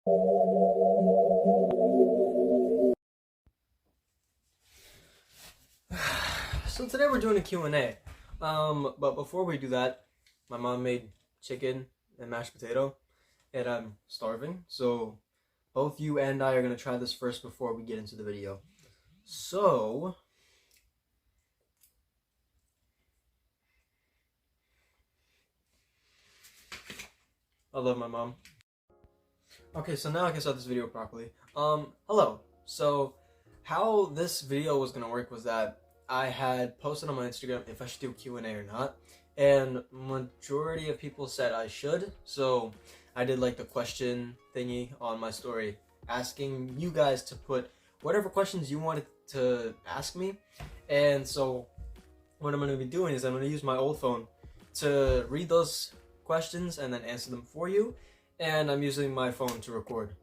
So today we're doing a Q&A. But before we do that, my mom made chicken and mashed potato, and I'm starving. So both you and I are gonna try this first before we get into the video. So I love my mom. Okay, so now I can start this video properly. Hello. So how this video was gonna work was that I had posted on my Instagram if I should do Q&A or not, and majority of people said I should. So I did like the question thingy on my story, asking you guys to put whatever questions you wanted to ask me. And so what I'm gonna be doing is I'm gonna use my old phone to read those questions and then answer them for you. And I'm using my phone to record.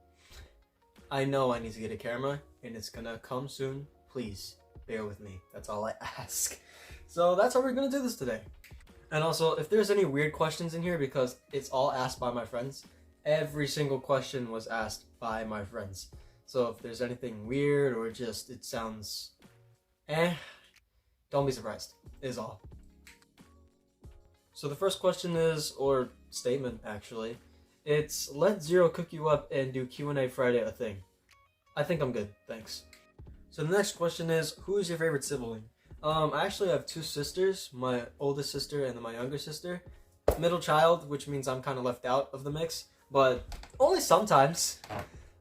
I know I need to get a camera, and it's gonna come soon. Please bear with me. That's all I ask. So that's how we're gonna do this today. And also, if there's any weird questions in here, because it's all asked by my friends, every single question was asked by my friends. So if there's anything weird or just it sounds don't be surprised, is all. So the first question is, or statement actually, it's let Zero cook you up and do Q&A Friday a thing. I think I'm good, thanks. So the next question is, who is your favorite sibling? I actually have two sisters, my oldest sister and my younger sister. Middle child, which means I'm kind of left out of the mix, but only sometimes.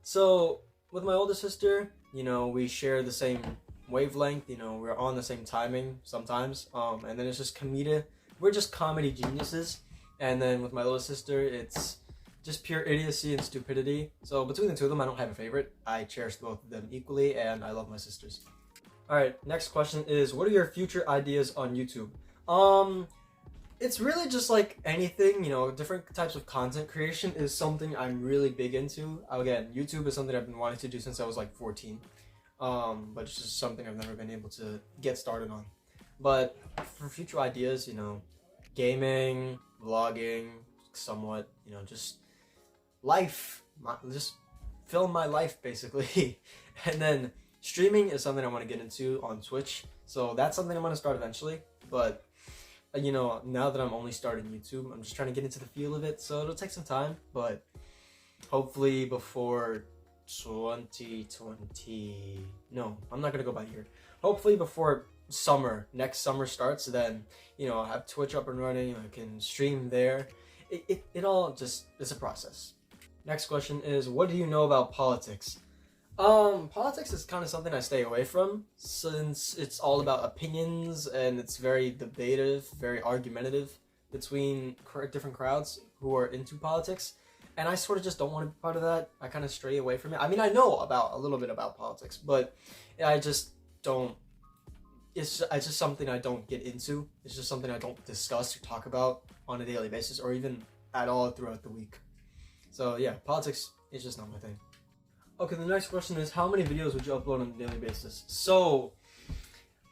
So with my older sister, we share the same wavelength, we're on the same timing sometimes, and then it's just comedic. We're just comedy geniuses. And then with my little sister, it's just pure idiocy and stupidity. So between the two of them, I don't have a favorite. I cherish both of them equally, and I love my sisters. Alright, next question is, what are your future ideas on YouTube? It's really just like anything, different types of content creation is something I'm really big into. Again, YouTube is something I've been wanting to do since I was like 14. But it's just something I've never been able to get started on. But for future ideas, gaming, vlogging, somewhat, just life, just film my life basically. And then streaming is something I want to get into on Twitch, so that's something I'm going to start eventually. But now that I'm only starting YouTube, I'm just trying to get into the feel of it, so it'll take some time, but hopefully before 2020, no, I'm not going to go by year, hopefully before next summer starts, then I'll have Twitch up and running, I can stream there. It all just, it's a process. Next question is, what do you know about politics? Politics is kind of something I stay away from, since it's all about opinions and it's very debative, very argumentative between different crowds who are into politics, and I sort of just don't want to be part of that. I kind of stray away from it. I mean, I know about a little bit about politics, but I just don't. It's just something I don't get into. It's just something I don't discuss or talk about on a daily basis, or even at all throughout the week. So yeah, politics is just not my thing. Okay, the next question is, how many videos would you upload on a daily basis? So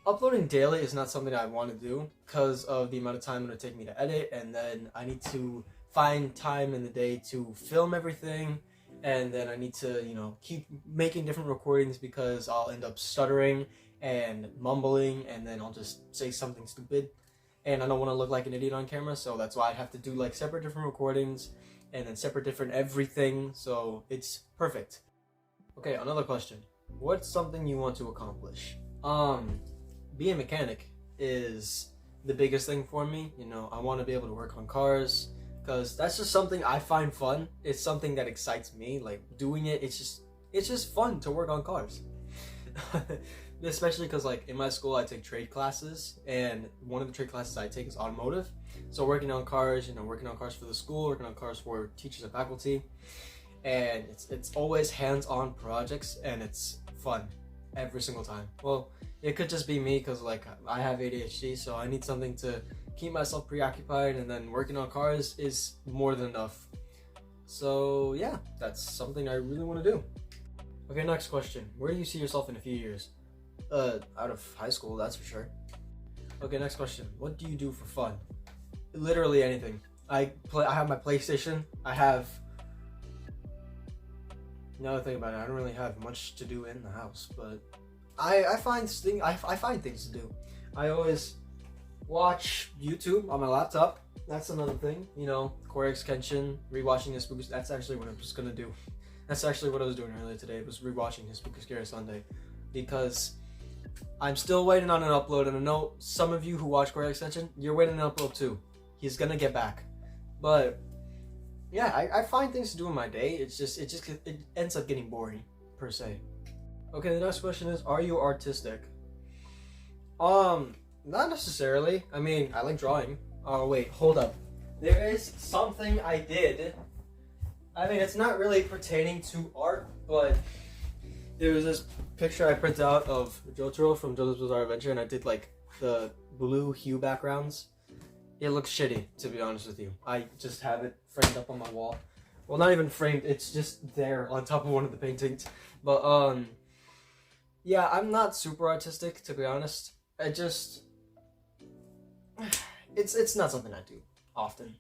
uploading daily is not something I want to do because of the amount of time it would take me to edit, and then I need to find time in the day to film everything, and then I need to, keep making different recordings because I'll end up stuttering and mumbling, and then I'll just say something stupid, and I don't want to look like an idiot on camera, so that's why I have to do like separate different recordings and then separate different everything, so it's perfect. Okay, another question. What's something you want to accomplish? Being a mechanic is the biggest thing for me. I want to be able to work on cars, because that's just something I find fun. It's something that excites me, like doing it. It's just fun to work on cars. Especially because like in my school I take trade classes, and one of the trade classes I take is automotive. So working on cars, working on cars for the school, working on cars for teachers and faculty, and it's always hands-on projects, and it's fun every single time. Well, it could just be me because like I have ADHD, so I need something to keep myself preoccupied, and then working on cars is more than enough. So yeah, that's something I really want to do. Okay, next question. Where do you see yourself in a few years? Out of high school, that's for sure. Okay, next question. What do you do for fun? Literally anything. I have my PlayStation. I have Now that I think about it, I don't really have much to do in the house, but I find things to do. I always watch YouTube on my laptop. That's another thing, you know, Korix Kenshin, rewatching his Spooky. That's actually what I'm just gonna do. That's actually what I was doing earlier today. Was rewatching his Spooky Scary Sunday, because I'm still waiting on an upload, and I know some of you who watch Korix Kenshin, you're waiting on an upload too. He's gonna get back, but yeah, I find things to do in my day. It ends up getting boring, per se. Okay, the next question is, are you artistic? Not necessarily. I mean, I like drawing. Oh wait, hold up. There is something I did. I mean, it's not really pertaining to art, but there was this picture I printed out of Jotaro from JoJo's Bizarre Adventure, and I did like the blue hue backgrounds. It looks shitty, to be honest with you. I just have it framed up on my wall. Well, not even framed, it's just there on top of one of the paintings. But, yeah, I'm not super artistic, to be honest. It's not something I do often.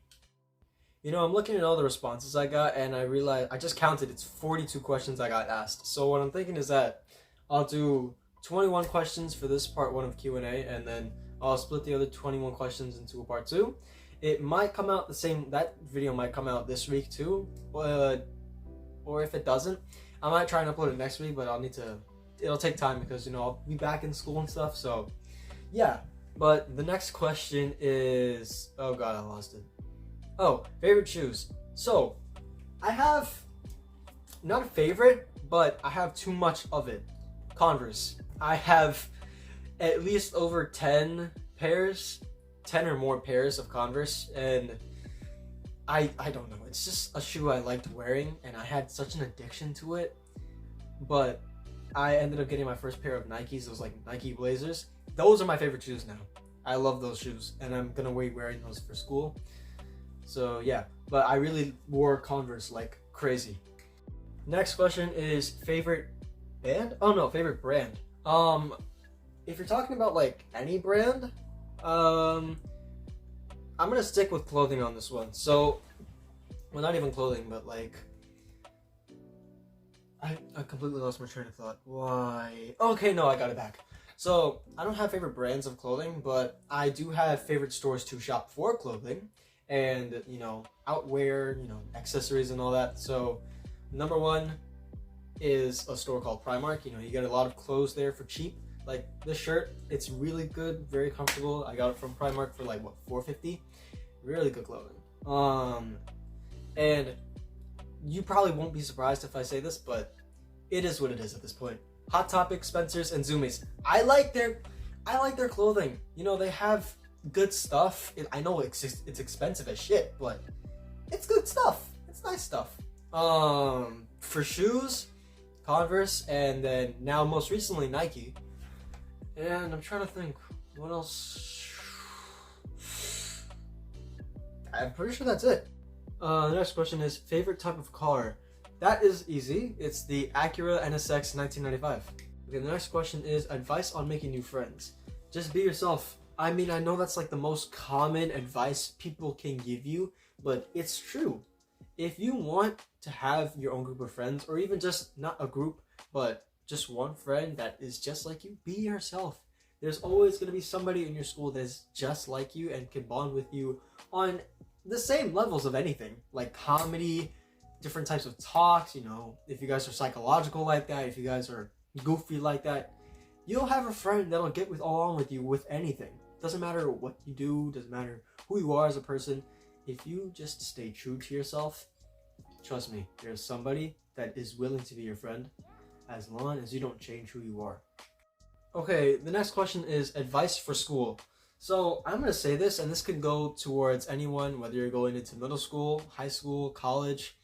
You know, I'm looking at all the responses I got, and I realized, I just counted, it's 42 questions I got asked. So what I'm thinking is that I'll do 21 questions for this part 1 of Q&A, and then I'll split the other 21 questions into a part 2. It might come out that video might come out this week too, or if it doesn't, I might try and upload it next week, but it'll take time because, you know, I'll be back in school and stuff, so yeah. But the next question is, oh god, I lost it. Oh, favorite shoes. So, I have, not a favorite, but I have too much of it. Converse. I have at least over 10 or more pairs of Converse, and I don't know, it's just a shoe I liked wearing, and I had such an addiction to it, but I ended up getting my first pair of Nikes, those like Nike Blazers. Those are my favorite shoes now. I love those shoes, and I'm gonna be wearing those for school. So yeah, but I really wore Converse like crazy. Next question is favorite band? Oh no, favorite brand. If you're talking about like any brand, I'm gonna stick with clothing on this one. So, well, not even clothing, but like, I completely lost my train of thought. Why? Okay, no, I got it back. So, I don't have favorite brands of clothing, but I do have favorite stores to shop for clothing and, you know, outwear, you know, accessories and all that. So, number one is a store called Primark. You know, you get a lot of clothes there for cheap. Like this shirt, it's really good, very comfortable. I got it from Primark for like, what, $4.50? Really good clothing. And you probably won't be surprised if I say this, but it is what it is at this point. Hot Topic, Spencer's, and Zumiez. I like their clothing. You know, they have good stuff. I know it's expensive as shit, but it's good stuff. It's nice stuff. For shoes, Converse, and then now most recently Nike. And I'm trying to think, what else? I'm pretty sure that's it. The next question is favorite type of car. That is easy. It's the Acura NSX 1995. Okay, the next question is advice on making new friends. Just be yourself. I mean, I know that's like the most common advice people can give you, but it's true. If you want to have your own group of friends, or even just not a group, but just one friend that is just like you, be yourself. There's always going to be somebody in your school that's just like you and can bond with you on the same levels of anything, like comedy, different types of talks. You know, if you guys are psychological like that, if you guys are goofy like that, you'll have a friend that'll get along with you with anything. Doesn't matter what you do, doesn't matter who you are as a person. If you just stay true to yourself, trust me, there's somebody that is willing to be your friend as long as you don't change who you are. Okay, the next question is advice for school. So I'm going to say this, and this could go towards anyone, whether you're going into middle school, high school, college.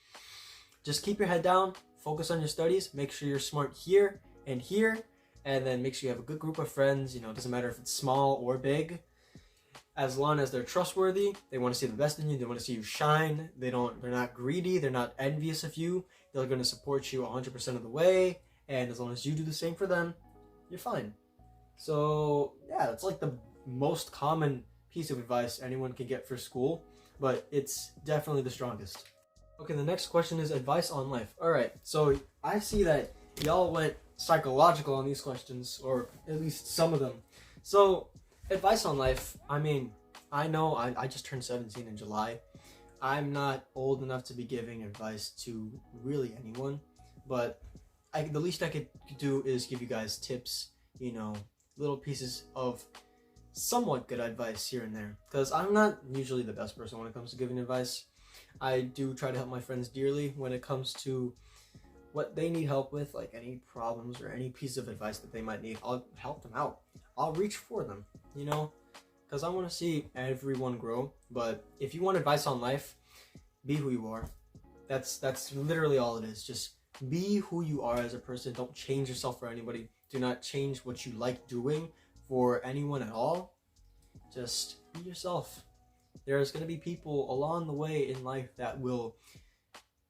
Just keep your head down, focus on your studies, make sure you're smart here, and then make sure you have a good group of friends. You know, it doesn't matter if it's small or big. As long as they're trustworthy, they want to see the best in you, they want to see you shine, they're not greedy, they're not envious of you, they're going to support you 100% of the way, and as long as you do the same for them, you're fine. So yeah, that's like the most common piece of advice anyone can get for school, but it's definitely the strongest. Okay, the next question is advice on life. All right, so I see that y'all went psychological on these questions, or at least some of them. So, advice on life. I mean, I know I just turned 17 in July. I'm not old enough to be giving advice to really anyone, but the least I could do is give you guys tips, you know, little pieces of somewhat good advice here and there. Because I'm not usually the best person when it comes to giving advice. I do try to help my friends dearly when it comes to what they need help with, like any problems or any piece of advice that they might need. I'll help them out. I'll reach for them, you know, because I want to see everyone grow. But if you want advice on life, be who you are. That's literally all it is. Just be who you are as a person. Don't change yourself for anybody. Do not change what you like doing for anyone at all. Just be yourself. There's going to be people along the way in life that will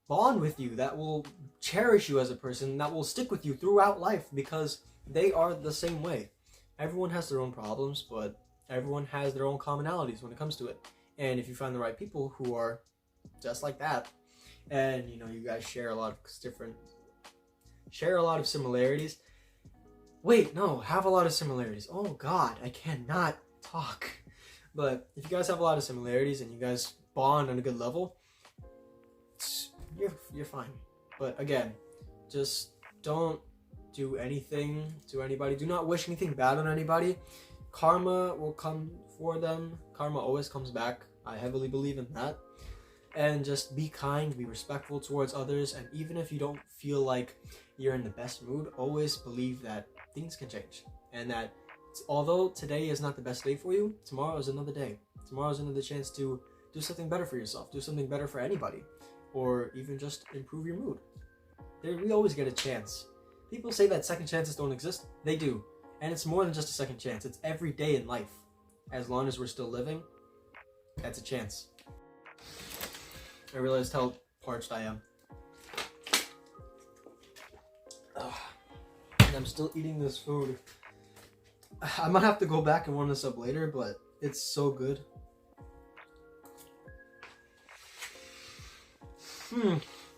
bond with you, that will cherish you as a person, that will stick with you throughout life because they are the same way. Everyone has their own problems, but everyone has their own commonalities when it comes to it. And if you find the right people who are just like that, and you know, you guys share a lot of similarities. Wait, no, have a lot of similarities. Oh God, I cannot talk. But if you guys have a lot of similarities and you guys bond on a good level, you're fine. But again, just don't do anything to anybody. Do not wish anything bad on anybody. Karma will come for them. Karma always comes back. I heavily believe in that. And just be kind, be respectful towards others. And even if you don't feel like you're in the best mood, always believe that things can change. And that although today is not the best day for you, tomorrow is another day. Tomorrow is another chance to do something better for yourself. Do something better for anybody. Or even just improve your mood. We always get a chance. People say that second chances don't exist. They do. And it's more than just a second chance. It's every day in life. As long as we're still living, that's a chance. I realized how parched I am. And I'm still eating this food. I might have to go back and warm this up later, but it's so good.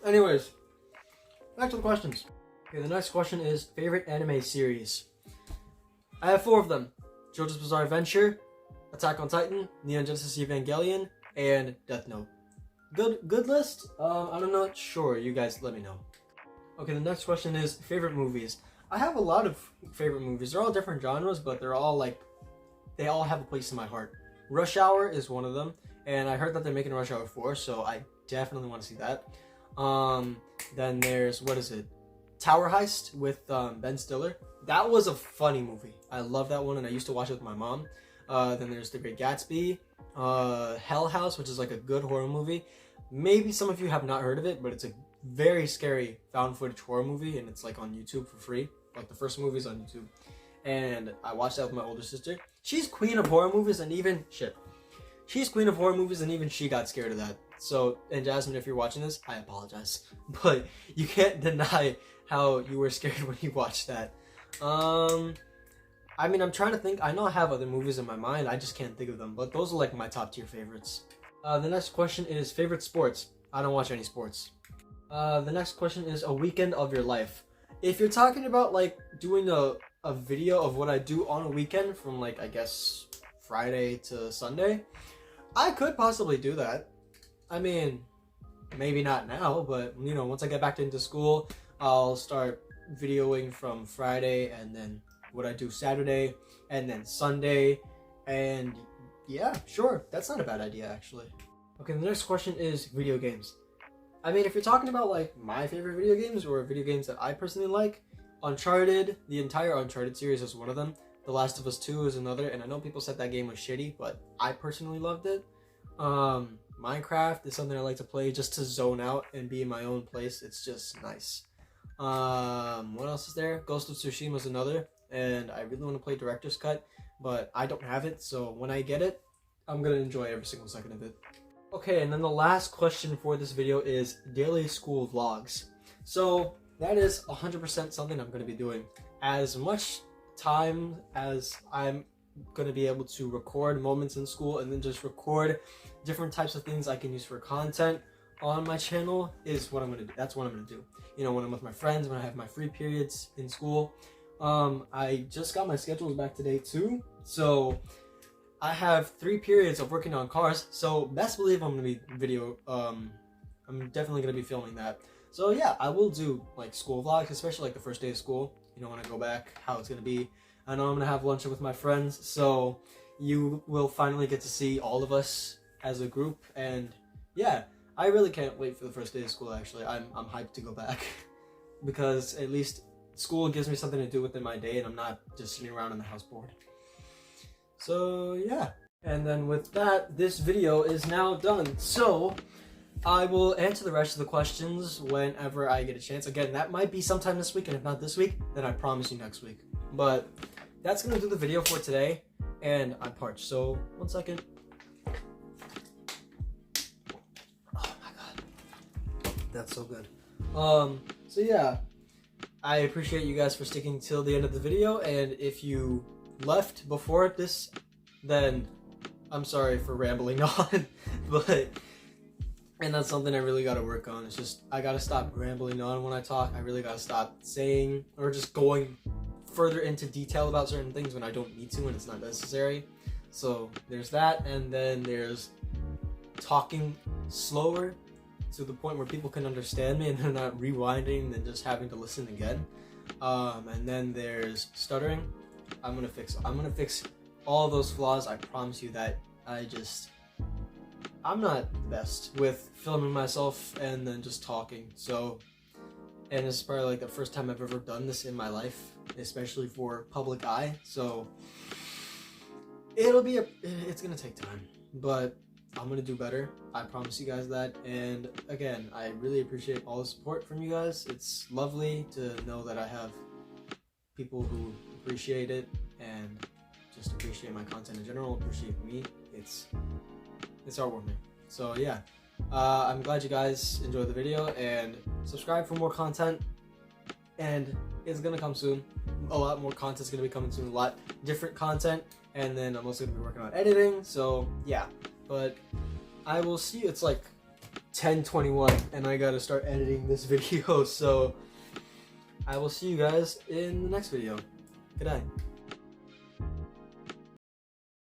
Anyways, back to the questions. Okay, the next question is favorite anime series. I have 4 of them: JoJo's Bizarre Adventure, Attack on Titan, Neon Genesis Evangelion, and Death Note. Good list? I'm not sure. You guys let me know. Okay, the next question is favorite movies. I have a lot of favorite movies. They're all different genres, but they all have a place in my heart. Rush Hour is one of them, and I heard that they're making Rush Hour 4, so I definitely want to see that. Then there's, Tower Heist with Ben Stiller. That was a funny movie. I love that one, and I used to watch it with my mom. Then there's The Great Gatsby, Hell House, which is like a good horror movie. Maybe some of you have not heard of it, but it's a very scary found footage horror movie, and it's like on YouTube for free. Like the first movie's on YouTube. And I watched that with my older sister. She's queen of horror movies, and even she's queen of horror movies, and even she got scared of that. So, and Jasmine, if you're watching this, I apologize. But you can't deny how you were scared when you watched that. I mean, I'm trying to think. I know I have other movies in my mind. I just can't think of them. But those are like my top tier favorites. The next question is favorite sports. I don't watch any sports. The next question is a weekend of your life. If you're talking about like doing a video of what I do on a weekend from like, I guess, Friday to Sunday, I could possibly do that. I mean, maybe not now, but you know, once I get back into school, I'll start videoing from Friday, and then what I do Saturday, and then Sunday, and yeah, sure, that's not a bad idea actually. Okay, the next question is video games. I mean, if you're talking about like my favorite video games or video games that I personally like, Uncharted, the entire Uncharted series is one of them. The Last of Us 2 is another, and I know people said that game was shitty, but I personally loved it. Minecraft is something I like to play just to zone out and be in my own place. It's just nice. What else is there? Ghost of Tsushima is another, and I really want to play Director's Cut, but I don't have it, so when I get it, I'm gonna enjoy every single second of it. Okay, and then the last question for this video is daily school vlogs. So that is 100% something I'm gonna be doing. As much time as I'm gonna be able to record moments in school and then just record different types of things I can use for content. on my channel is what I'm gonna do. That's what I'm gonna do. You know, when I'm with my friends, when I have my free periods in school. I just got my schedules back today too, so I have 3 periods of working on cars. So best believe I'm gonna be I'm definitely gonna be filming that. So yeah, I will do like school vlogs, especially like the first day of school. You know, when I go back, how it's gonna be. I know I'm gonna have lunch with my friends, so you will finally get to see all of us as a group. And yeah, I really can't wait for the first day of school. Actually, I'm hyped to go back because at least school gives me something to do within my day, and I'm not just sitting around in the house bored. So yeah, and then with that, this video is now done. So I will answer the rest of the questions whenever I get a chance. Again, that might be sometime this week, and if not this week, then I promise you next week. But that's gonna do the video for today, and I'm parched. So 1 second. Oh my god, that's so good. So yeah, I appreciate you guys for sticking till the end of the video, and if you left before this, then I'm sorry for rambling on, and that's something I really gotta work on. It's just, I gotta stop rambling on when I talk. I really gotta stop saying, or just going further into detail about certain things when I don't need to and it's not necessary. So there's that, and then there's talking slower to the point where people can understand me and they're not rewinding and just having to listen again. And then there's stuttering. I'm gonna fix all those flaws. I promise you that. I'm not the best with filming myself and then just talking. So, and it's probably like the first time I've ever done this in my life, especially for public eye. So it's gonna take time, but I'm gonna do better. I promise you guys that. And again, I really appreciate all the support from you guys. It's lovely to know that I have people who appreciate it and just appreciate my content in general, appreciate me. It's heartwarming. So yeah, I'm glad you guys enjoyed the video, and subscribe for more content. And it's gonna come soon. A lot more content's gonna be coming soon. A lot different content, and then I'm also gonna be working on editing. So yeah, but I will see you. It's like 10:21, and I gotta start editing this video. So I will see you guys in the next video. Good night.